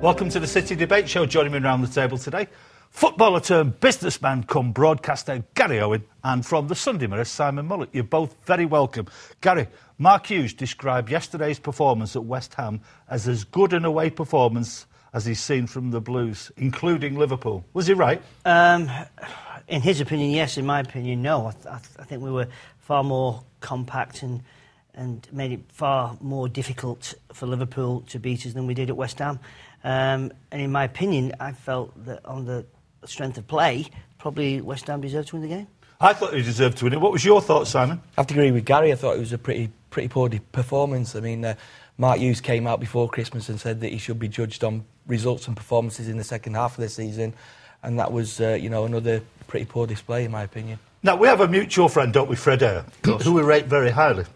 Welcome to the City Debate Show. Joining me around the table today, footballer turned businessman come broadcaster Gary Owen, and from the Sunday Mirror, Simon Mullet. You're both very welcome. Gary, Mark Hughes described yesterday's performance at West Ham as good an away performance as he's seen from the Blues, including Liverpool. Was he right? In his opinion, yes. In my opinion, no. I think we were far more compact and made it far more difficult for Liverpool to beat us than we did at West Ham. And in my opinion, I felt that on the strength of play, probably West Ham deserved to win the game. I thought he deserved to win it. What was your thoughts, Simon? I have to agree with Gary. I thought it was a pretty poor performance. I mean, Mark Hughes came out before Christmas and said that he should be judged on results and performances in the second half of the season, and that was, another pretty poor display, in my opinion. Now, we have a mutual friend, don't we, Fred Eyre, who we rate very highly.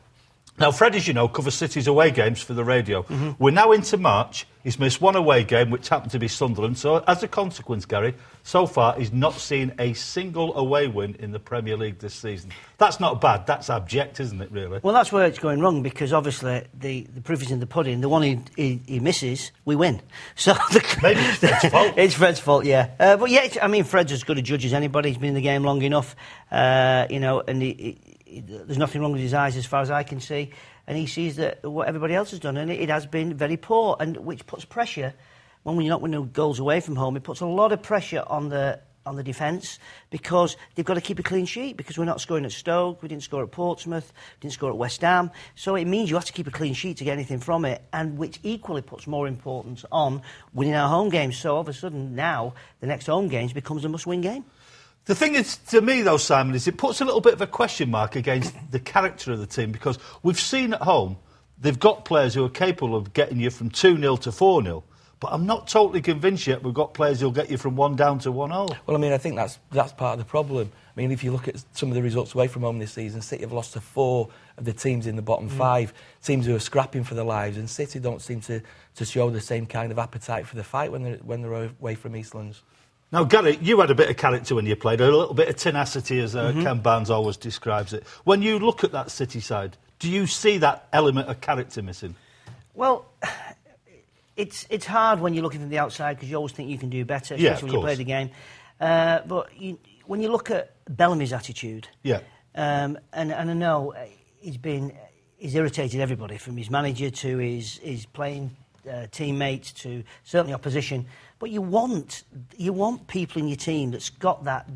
Now, Fred, as you know, covers City's away games for the radio. Mm-hmm. We're now into March. He's missed one away game, which happened to be Sunderland. So, as a consequence, Gary, so far he's not seen a single away win in the Premier League this season. That's not bad. That's abject, isn't it, really? Well, that's where it's going wrong, because obviously the proof is in the pudding. The one he misses, we win. So maybe it's Fred's fault. It's Fred's fault, yeah. But yeah, Fred's as good a judge as anybody. He's been in the game long enough, and there's nothing wrong with his eyes as far as I can see, and he sees that what everybody else has done, and it has been very poor, and which puts pressure when you're not winning goals away from home. It puts a lot of pressure on the defence, because they've got to keep a clean sheet, because we're not scoring at Stoke, we didn't score at Portsmouth, didn't score at West Ham, so it means you have to keep a clean sheet to get anything from it, and which equally puts more importance on winning our home games. So all of a sudden now the next home games becomes a must-win game. The thing is, to me, though, Simon, is it puts a little bit of a question mark against the character of the team, because we've seen at home they've got players who are capable of getting you from 2-0 to 4-0, but I'm not totally convinced yet we've got players who'll get you from 1 down to 1-0. Well, I think that's part of the problem. I mean, if you look at some of the results away from home this season, City have lost to 4 of the teams in the bottom 5, teams who are scrapping for their lives, and City don't seem to show the same kind of appetite for the fight when they're away from Eastlands. Now, Gary, you had a bit of character when you played, a little bit of tenacity, as Ken Barnes always describes it. When you look at that City side, do you see that element of character missing? Well, it's hard when you're looking from the outside, because you always think you can do better, especially when you play the game. But when you look at Bellamy's attitude, and I know he's irritated everybody, from his manager to his playing teammates to certainly opposition. But you want people in your team that's got that,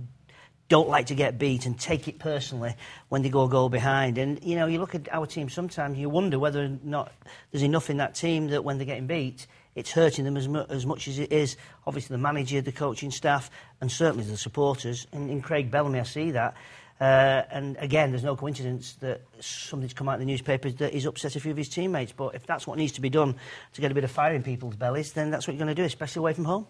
don't like to get beat and take it personally when they go a goal behind. And, you look at our team sometimes, you wonder whether or not there's enough in that team that when they're getting beat, it's hurting them as much as it is, obviously, the manager, the coaching staff, and certainly the supporters. And in Craig Bellamy, I see that. And again, there's no coincidence that something's come out in the newspapers that he's upset a few of his teammates. But if that's what needs to be done to get a bit of fire in people's bellies, then that's what you're going to do, especially away from home.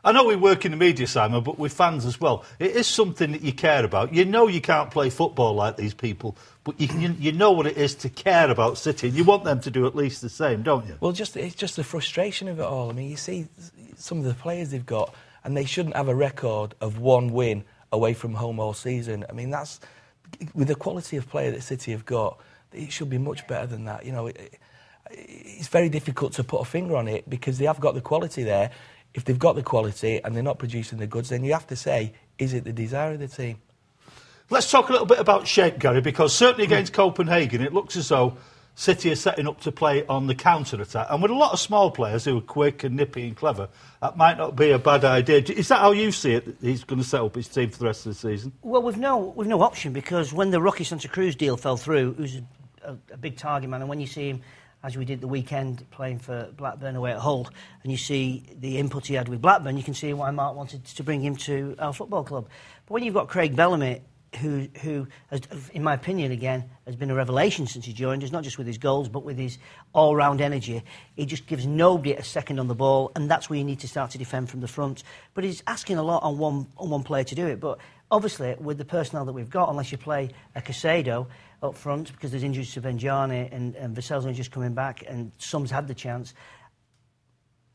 I know we work in the media, Simon, but with fans as well. It is something that you care about. You know you can't play football like these people, but you know what it is to care about City, and you want them to do at least the same, don't you? Well, it's just the frustration of it all. I mean, you see some of the players they've got, and they shouldn't have a record of 1 win away from home all season. I mean, that's, with the quality of player that City have got, it should be much better than that. It's very difficult to put a finger on it, because they have got the quality there. If they've got the quality and they're not producing the goods, then you have to say, is it the desire of the team? Let's talk a little bit about shape, Gary, because certainly against Copenhagen, it looks as though City are setting up to play on the counter-attack. And with a lot of small players who are quick and nippy and clever, that might not be a bad idea. Is that how you see it, that he's going to set up his team for the rest of the season? Well, we've no option, because when the Rocky Santa Cruz deal fell through, who's a big target man, and when you see him, as we did the weekend, playing for Blackburn away at Hull, and you see the input he had with Blackburn, you can see why Mark wanted to bring him to our football club. But when you've got Craig Bellamy, who has, in my opinion, again, has been a revelation since he joined us, not just with his goals, but with his all-round energy. He just gives nobody a second on the ball, and that's where you need to start to defend from the front. But he's asking a lot on one player to do it. But obviously, with the personnel that we've got, unless you play a Casado up front, because there's injuries to Benjani and Vassell's only just coming back, and some's had the chance,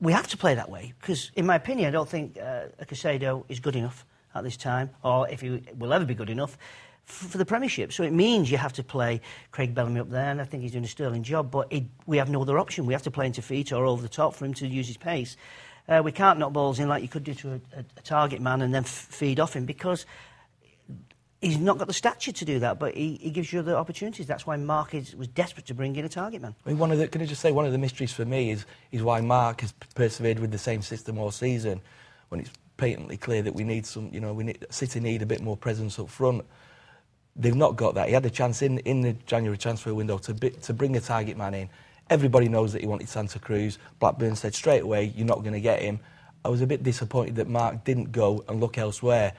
we have to play that way. Because, in my opinion, I don't think a Casado is good enough at this time, or if he will ever be good enough for the Premiership. So it means you have to play Craig Bellamy up there, and I think he's doing a sterling job, but we have no other option. We have to play into feet or over the top for him to use his pace. We can't knock balls in like you could do to a target man and then feed off him, because he's not got the stature to do that, but he gives you the opportunities. That's why Mark was desperate to bring in a target man. I mean, can I just say, one of the mysteries for me is why Mark has persevered with the same system all season, when it's patently clear that we need City need a bit more presence up front. They've not got that. He had a chance in the January transfer window to bring a target man in. Everybody knows that he wanted Santa Cruz. Blackburn said straight away, you're not going to get him. I was a bit disappointed that Mark didn't go and look elsewhere,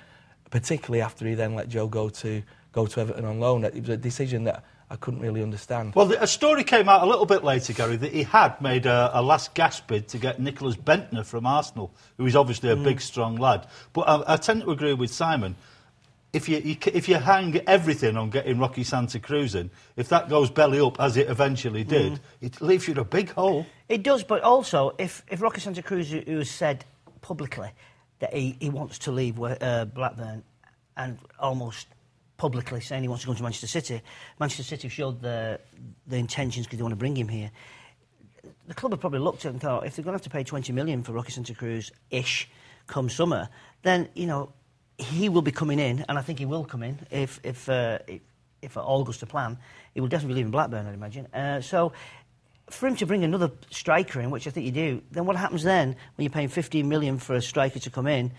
particularly after he then let Joe go to Everton on loan. It was a decision that I couldn't really understand. Well, a story came out a little bit later, Gary, that he had made a last gasp bid to get Nicholas Bentner from Arsenal, who is obviously a big, strong lad. But I tend to agree with Simon. If you hang everything on getting Rocky Santa Cruz in, if that goes belly up, as it eventually did, it leaves you in a big hole. It does, but also, if Rocky Santa Cruz, who has said publicly that he wants to leave Blackburn, and almost publicly saying he wants to go to Manchester City showed the intentions because they want to bring him here. The club have probably looked at it and thought, if they're going to have to pay 20 million for Rocky Santa Cruz-ish come summer, then, he will be coming in, and I think he will come in if all goes to plan. He will definitely be leaving Blackburn, I'd imagine. So for him to bring another striker in, which I think you do, then what happens then when you're paying 15 million for a striker to come in?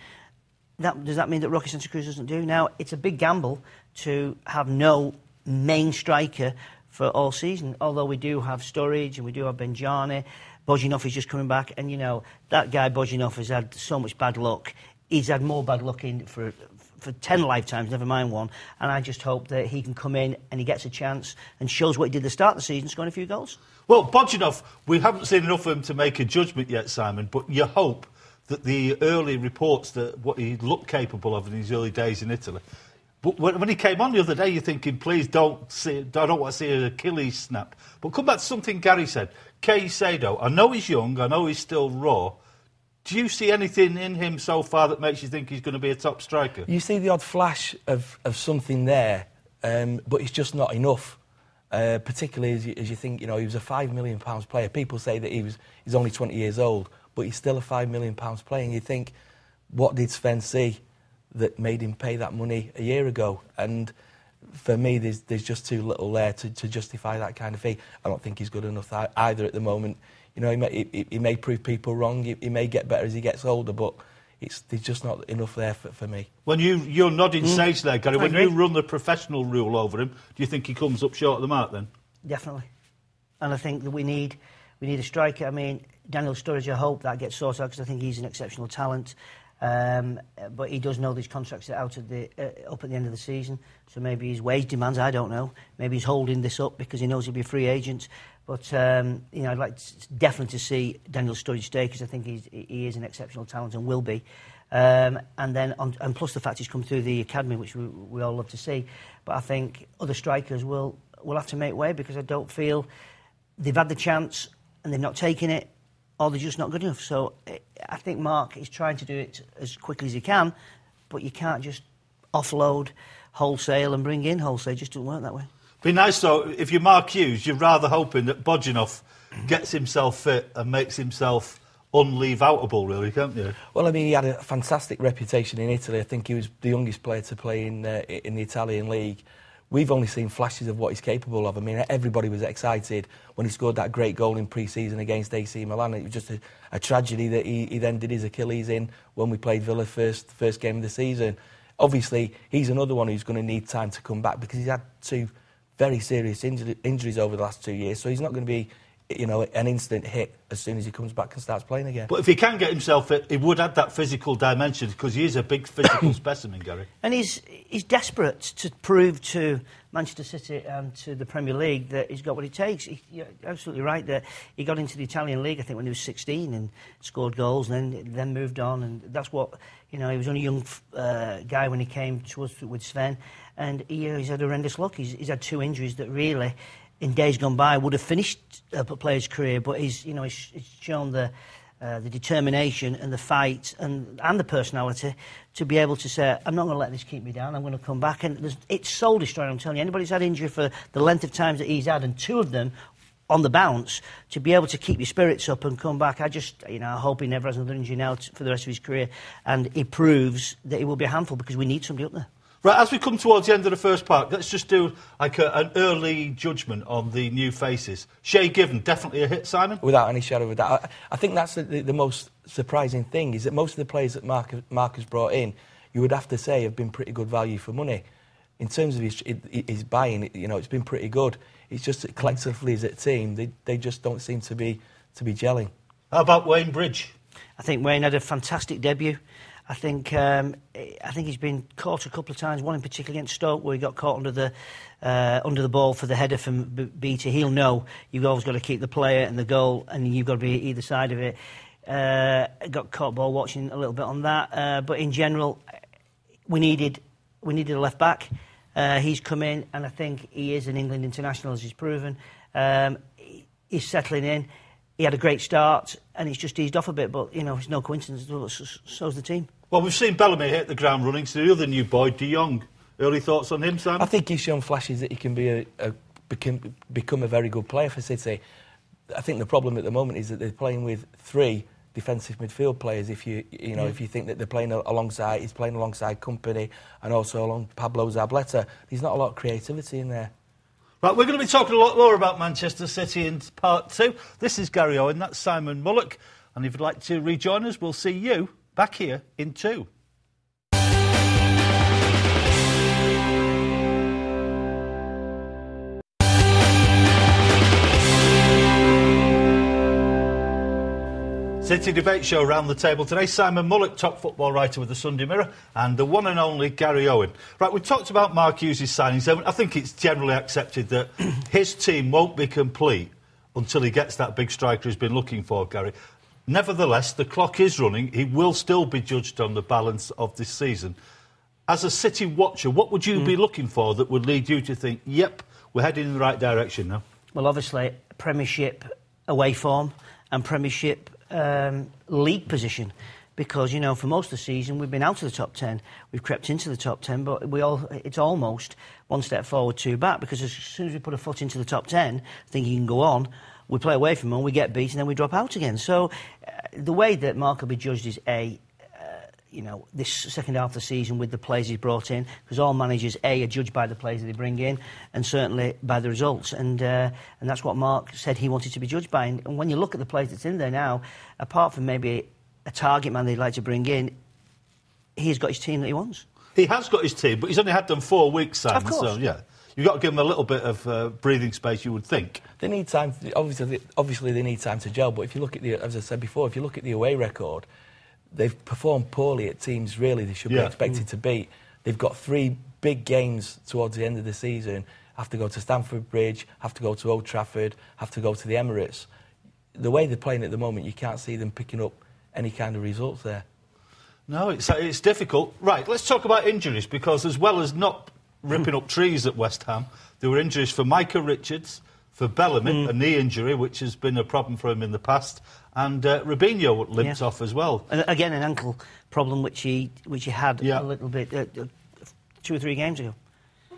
Does that mean that Rocky Santa Cruz doesn't do? Now, it's a big gamble to have no main striker for all season, although we do have Sturridge and we do have Benjani. Bojinov is just coming back, and, that guy Bojinov has had so much bad luck. He's had more bad luck for 10 lifetimes, never mind one, and I just hope that he can come in and he gets a chance and shows what he did at the start of the season, scoring a few goals. Well, Bojinov, we haven't seen enough of him to make a judgment yet, Simon, but you hope that the early reports that what he looked capable of in his early days in Italy. But when he came on the other day, you're thinking, please I don't want to see an Achilles snap. But come back to something Gary said. Caicedo, I know he's young, I know he's still raw. Do you see anything in him so far that makes you think he's going to be a top striker? You see the odd flash of something there, but it's just not enough. Particularly as you think, he was a £5 million player. People say that he's only 20 years old, but he's still a £5 million player. And you think, what did Sven see that made him pay that money a year ago? And for me, there's just too little there to justify that kind of fee. I don't think he's good enough either at the moment. He may prove people wrong. He may get better as he gets older, but there's just not enough there for me. When you're nodding sage there, Gary, when you run the professional rule over him, do you think he comes up short of the mark then? Definitely. And I think that we need a striker. I mean, Daniel Sturridge, I hope that gets sorted out because I think he's an exceptional talent. But he does know these contracts are out up at the end of the season, so maybe his wage demands, I don't know. Maybe he's holding this up because he knows he'll be a free agent. But I'd like definitely to see Daniel Sturridge stay because I think he is an exceptional talent and will be. And plus the fact he's come through the academy, which we all love to see. But I think other strikers will have to make way because I don't feel they've had the chance and they've not taken it, or they're just not good enough. So I think Mark is trying to do it as quickly as he can, but you can't just offload wholesale and bring in wholesale. It just doesn't work that way. Be nice, though, if you're Mark Hughes, you're rather hoping that Bojinov gets himself fit and makes himself unleave-outable, really, can't you? Well, I mean, he had a fantastic reputation in Italy. I think he was the youngest player to play in the Italian league. We've only seen flashes of what he's capable of. I mean, everybody was excited when he scored that great goal in pre-season against AC Milan. It was just a tragedy that he then did his Achilles in when we played Villa first game of the season. Obviously, he's another one who's going to need time to come back because he's had two very serious injuries over the last 2 years, so he's not going to be an instant hit as soon as he comes back and starts playing again. But if he can get himself fit, he would add that physical dimension because he is a big physical specimen, Gary. And he's desperate to prove to Manchester City and to the Premier League that he's got what it takes. You're absolutely right that he got into the Italian league, I think, when he was 16 and scored goals and then moved on. And that's what, he was only a young guy when he came to us with Sven. And he's had horrendous luck. He's had two injuries that really, in days gone by, would have finished a player's career. But he's shown the determination and the fight and the personality to be able to say, I'm not going to let this keep me down. I'm going to come back. And it's soul destroying. I'm telling you, anybody who's had injury for the length of times that he's had, and two of them on the bounce, to be able to keep your spirits up and come back. I just, I hope he never has another injury now for the rest of his career, and it proves that he will be a handful because we need somebody up there. Right, as we come towards the end of the first part, let's just do like an early judgment on the new faces. Shay Given, definitely a hit, Simon? Without any shadow of a doubt. I think that's the most surprising thing, is that most of the players that Mark has brought in, you would have to say have been pretty good value for money. In terms of his buying, it's been pretty good. It's just that collectively as a team, they just don't seem to be gelling. How about Wayne Bridge? I think Wayne had a fantastic debut. I think he's been caught a couple of times. One in particular against Stoke, where he got caught under the ball for the header from Beattie. He'll know you've always got to keep the player and the goal, and you've got to be either side of it. Got caught ball watching a little bit on that, but in general, we needed a left back. He's come in, and I think he is an England international, as he's proven. He's settling in. He had a great start, and he's just eased off a bit, but, it's no coincidence. So's the team. Well, we've seen Bellamy hit the ground running, so the other new boy, De Jong. Early thoughts on him, Simon? I think he's shown flashes that he can become a very good player for City. I think the problem at the moment is that they're playing with 3 defensive midfield players. If you think that they're playing alongside, he's playing alongside Kompany and also along Pablo Zabaleta. There's not a lot of creativity in there. Right, we're going to be talking a lot more about Manchester City in part 2. This is Gary Owen, that's Simon Mullock, and if you'd like to rejoin us, we'll see you back here in 2. City Debate Show round the table today. Simon Mullock, top football writer with the Sunday Mirror, and the one and only Gary Owen. Right, we talked about Mark Hughes' signings. I think it's generally accepted that his team won't be complete until he gets that big striker he's been looking for, Gary. Nevertheless, the clock is running. He will still be judged on the balance of this season. As a City watcher, what would you be looking for that would lead you to think, yep, we're heading in the right direction now? Well, obviously, Premiership away form and Premiership league position, because for most of the season we've been out of the top 10, we've crept into the top 10, but it's almost one step forward, 2 back, because as soon as we put a foot into the top 10 thinking you can go on, we play away from them, we get beat, and then we drop out again. So the way that Mark will be judged is this second half of the season with the players he's brought in, because all managers are judged by the players that they bring in, and certainly by the results, and that's what Mark said he wanted to be judged by. And when you look at the players that's in there now, apart from maybe a target man they'd like to bring in, he's got his team that he wants. He has got his team, but he's only had them 4 weeks, Simon. Of course. So yeah, you've got to give him a little bit of breathing space, you would think. They need time. Obviously, they need time to gel. But if you look at as I said before, if you look at the away record, they've performed poorly at teams really they should be expected to beat. They've got 3 big games towards the end of the season. Have to go to Stamford Bridge, have to go to Old Trafford, have to go to the Emirates. The way they're playing at the moment, you can't see them picking up any kind of results there. No, it's difficult. Right, let's talk about injuries, because as well as not ripping up trees at West Ham, there were injuries for Micah Richards, for Bellamy, a knee injury, which has been a problem for him in the past, and Robinho limped off as well. And again, an ankle problem which he had a little bit 2 or 3 games ago.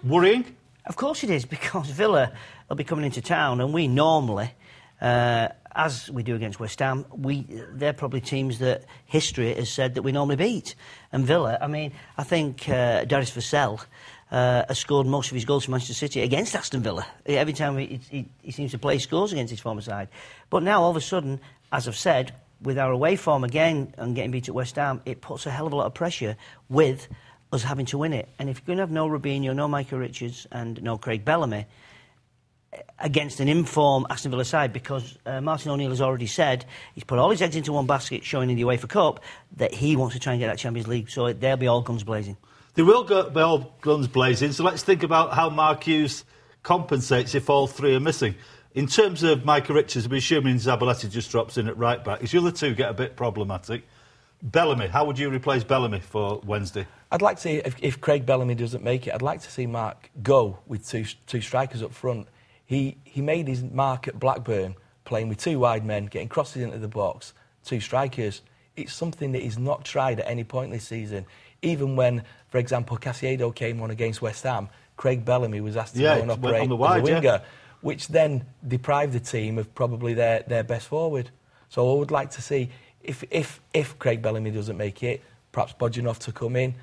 Worrying? Of course it is, because Villa will be coming into town, and we normally, as we do against West Ham, they're probably teams that history has said that we normally beat. And Villa, I think Darius Vassell has scored most of his goals for Manchester City against Aston Villa. Every time he seems to play, he scores against his former side. But now, all of a sudden, as I've said, with our away form again and getting beat at West Ham, it puts a hell of a lot of pressure with us having to win it. And if you're going to have no Robinho, no Micah Richards and no Craig Bellamy against an in-form Aston Villa side, because Martin O'Neill has already said he's put all his eggs into one basket, showing in the UEFA Cup that he wants to try and get that Champions League, so they'll be all guns blazing. They will be all guns blazing, so let's think about how Mark Hughes compensates if all 3 are missing. In terms of Micah Richards, we're assuming Zabaleta just drops in at right back. His other 2 get a bit problematic. Bellamy, how would you replace Bellamy for Wednesday? I'd like to see, if Craig Bellamy doesn't make it, I'd like to see Mark go with two strikers up front. He made his mark at Blackburn, playing with 2 wide men, getting crosses into the box, 2 strikers. It's something that he's not tried at any point this season. Even when, for example, Caicedo came on against West Ham, Craig Bellamy was asked to go and operate as a winger. which then deprive the team of probably their best forward. So I would like to see, if Craig Bellamy doesn't make it, perhaps Bodjanov to come in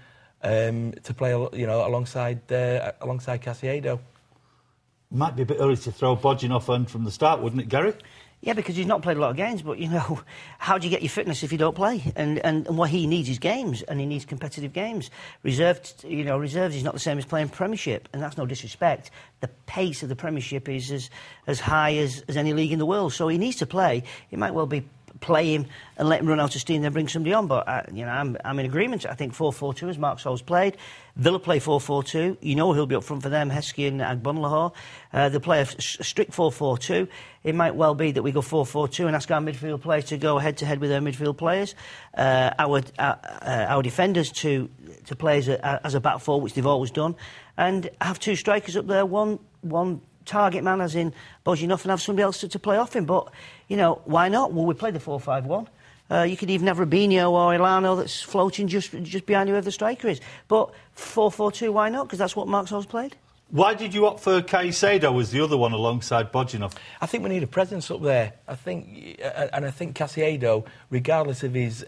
to play, alongside Casiado. Might be a bit early to throw Bodjanov on from the start, wouldn't it, Gary? Yeah, because he's not played a lot of games, but, how do you get your fitness if you don't play? And what he needs is games, and he needs competitive games. Reserves is not the same as playing Premiership, and that's no disrespect. The pace of the Premiership is as high as any league in the world, so he needs to play. It might well be play him and let him run out of steam, then bring somebody on. But I'm in agreement. I think 4-4-2, as Mark Scholes played. Villa play 4-4-2. He'll be up front for them. Heskey and Agbonlahor. They'll play a strict 4-4-2. It might well be that we go 4-4-2 and ask our midfield players to go head to head with their midfield players. Our defenders to play as a back four, which they've always done, and have two strikers up there. One target man, as in Bodjanov, and have somebody else to play off him. But, why not? Well, we played the 4-5-1. You could even have Rubinho or Elano that's floating just behind whoever the striker is. But 4-4-2, why not? Because that's what Mark Scholes played. Why did you opt for Caicedo as the other one alongside Bodjanov? I think we need a presence up there. I think Casiado, regardless of his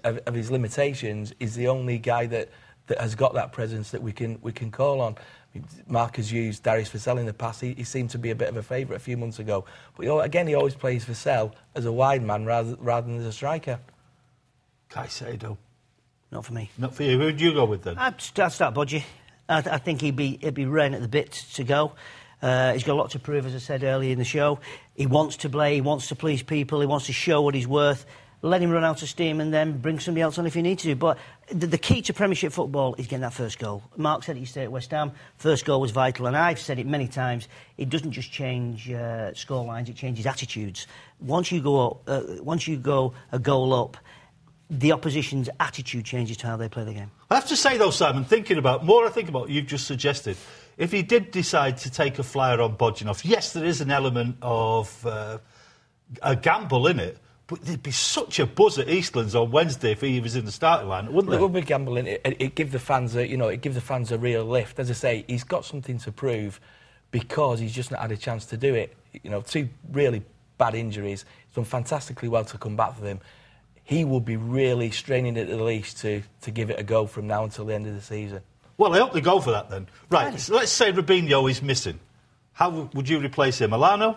limitations, is the only guy that has got that presence that we can call on. Mark has used Darius Vassell in the past. He seemed to be a bit of a favourite a few months ago. But again, he always plays Vassell as a wide man rather than as a striker. Caicedo. Not for me. Not for you. Who would you go with then? I'd start Bodgy. I think he'd be raring at the bit to go. He's got a lot to prove, as I said earlier in the show. He wants to play, he wants to please people, he wants to show what he's worth. Let him run out of steam and then bring somebody else on if you need to. But the key to Premiership football is getting that first goal. Mark said it yesterday at West Ham. First goal was vital, and I've said it many times. It doesn't just change scorelines; it changes attitudes. Once you go a goal up, the opposition's attitude changes to how they play the game. I have to say, though, Simon, more I think about what you've just suggested, if he did decide to take a flyer on Bodjanov, yes, there is an element of a gamble in it, but there'd be such a buzz at Eastlands on Wednesday if he was in the starting line, wouldn't there? It would be gambling. It give the fans a real lift. As I say, he's got something to prove because he's just not had a chance to do it. Two really bad injuries. He's done fantastically well to come back for them. He will be really straining at the leash to give it a go from now until the end of the season. Well, I hope they go for that then. Right, so let's say Rubinho is missing. How would you replace him? Elano?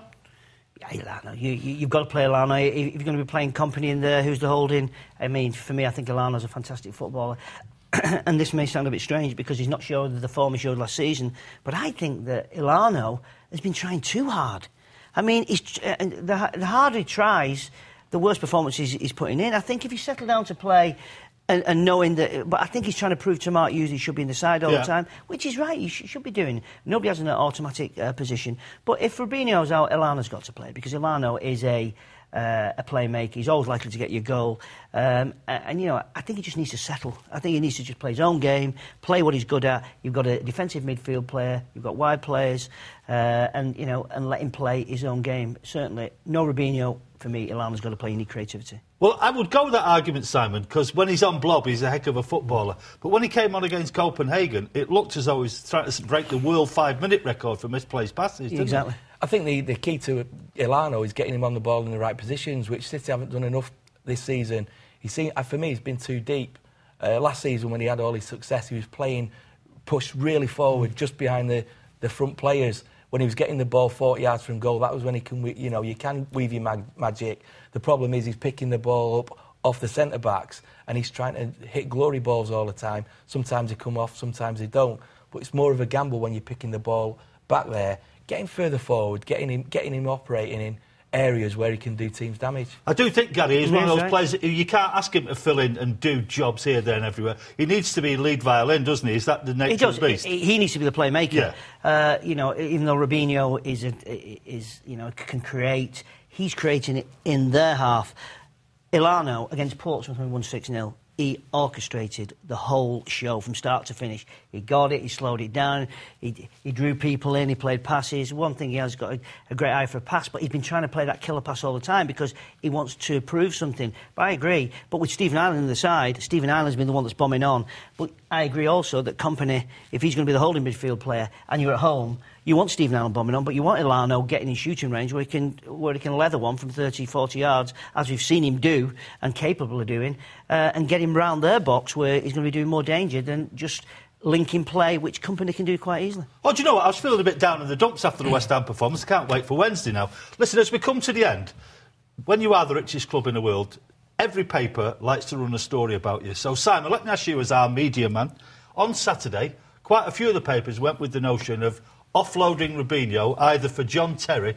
Yeah, Elano. You've got to play Elano. If you're going to be playing Company in there, who's the holding? I mean, for me, I think Elano's a fantastic footballer. And this may sound a bit strange because he's not showing the form he showed last season, but I think that Elano has been trying too hard. I mean, the harder he tries, the worst performances he's putting in. I think if he settled down to play and knowing that... But I think he's trying to prove to Mark Hughes he should be in the side all the time, which is right, he should be doing. Nobody has an automatic position. But if Rubinho's out, Elano's got to play, because Elano is a playmaker. He's always likely to get your goal. I think he just needs to settle. I think he needs to just play his own game, play what he's good at. You've got a defensive midfield player, you've got wide players, and let him play his own game. Certainly, no Rubinho. For me, Elano's got to play. You need creativity. Well, I would go with that argument, Simon, because when he's on blob, he's a heck of a footballer. But when he came on against Copenhagen, it looked as though he was trying to break the world 5-minute record for misplaced passes, didn't Exactly. I think the key to Elano is getting him on the ball in the right positions, which City haven't done enough this season. For me, he's been too deep. Last season, when he had all his success, he was playing pushed really forward, just behind the front players. When he was getting the ball 40 yards from goal, that was when he can, you can weave your magic. The problem is he's picking the ball up off the centre-backs and he's trying to hit glory balls all the time. Sometimes they come off, sometimes they don't. But it's more of a gamble when you're picking the ball back there, getting further forward, getting him operating in areas where he can do teams damage. I do think, Gary, he's one of those players that you can't ask him to fill in and do jobs here, there and everywhere. He needs to be lead violin, doesn't he? Is that the nature of the beast? He needs to be the playmaker. Yeah. Even though Rubinho can create, he's creating it in their half. Elano, against Portsmouth when we won 6-0, he orchestrated the whole show from start to finish. He got it, he slowed it down, he drew people in, he played passes. One thing, he has got a great eye for a pass, but he's been trying to play that killer pass all the time because he wants to prove something. But I agree. But with Stephen Ireland on the side, Stephen Ireland's been the one that's bombing on. But I agree also that Kompany, if he's going to be the holding midfield player and you're at home, You want Stephen Allen bombing on, but you want Ilano getting in shooting range where he can leather one from 30, 40 yards, as we've seen him do and capable of doing, and get him round their box where he's going to be doing more danger than just linking play, which Company can do quite easily. Oh, do you know what? I was feeling a bit down in the dumps after the West Ham performance. I can't wait for Wednesday now. Listen, as we come to the end, when you are the richest club in the world, every paper likes to run a story about you. So, Simon, let me ask you as our media man. On Saturday, quite a few of the papers went with the notion of offloading Robinho either for John Terry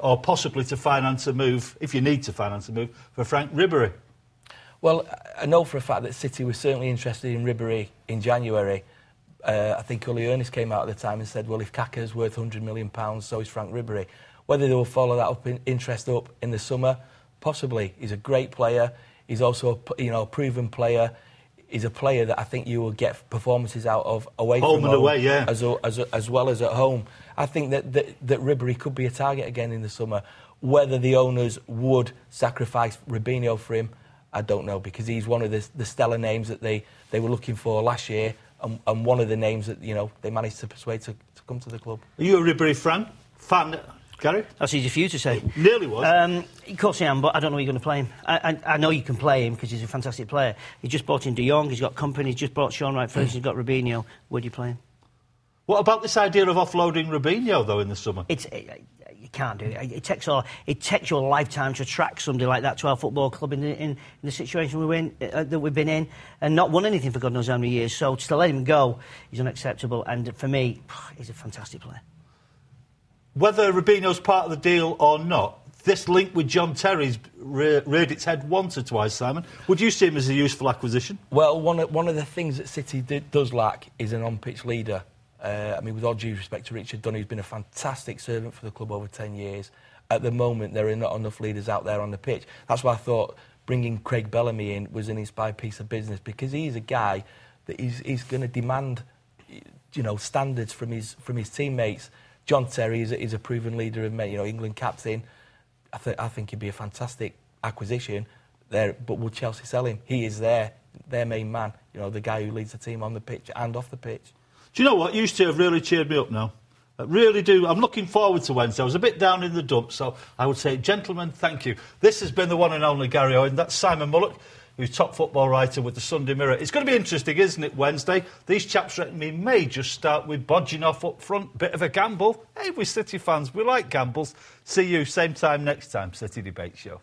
or possibly to finance a move, if you need to finance a move, for Frank Ribery. Well, I know for a fact that City was certainly interested in Ribery in January. I think Uli Ernest came out at the time and said, well, if Kaka's worth £100 million, so is Frank Ribery. Whether they will follow that interest up in the summer, possibly. He's a great player. He's also a proven player. He's a player that I think you will get performances out of away from home, away, yeah, as well as at home. I think that Ribery could be a target again in the summer. Whether the owners would sacrifice Robinho for him, I don't know, because he's one of the stellar names that they were looking for last year, and one of the names that they managed to persuade to come to the club. Are you a Ribery fan, Gary? That's easy for you to say. It nearly was. Of course I am, but I don't know where you're going to play him. I know you can play him because he's a fantastic player. He just brought in De Jong, he's got Company, he's just brought Sean Wright first, he's got Robinho. Where do you play him? What about this idea of offloading Robinho, though, in the summer? You can't do it. It takes your lifetime to attract somebody like that to our football club in the situation that we've been in and not won anything for God knows how many years. So to let him go is unacceptable. And for me, he's a fantastic player. Whether Robinho's part of the deal or not, this link with John Terry's reared its head once or twice, Simon. Would you see him as a useful acquisition? Well, one of the things that City does lack is an on-pitch leader. With all due respect to Richard Dunn, who's been a fantastic servant for the club over 10 years. At the moment, there are not enough leaders out there on the pitch. That's why I thought bringing Craig Bellamy in was an inspired piece of business, because he's a guy that he's going to demand, standards from his teammates. John Terry is a proven leader of England captain. I think he'd be a fantastic acquisition there. But would Chelsea sell him? He is their main man. The guy who leads the team on the pitch and off the pitch. Do you know what? You two have really cheered me up now. I really do. I'm looking forward to Wednesday. I was a bit down in the dumps, so I would say, gentlemen, thank you. This has been the one and only Gary Owen. That's Simon Mullock, who's top football writer with the Sunday Mirror. It's going to be interesting, isn't it, Wednesday? These chaps reckon me may just start with bodging off up front. Bit of a gamble. Hey, we're City fans. We like gambles. See you same time next time, City Debate Show.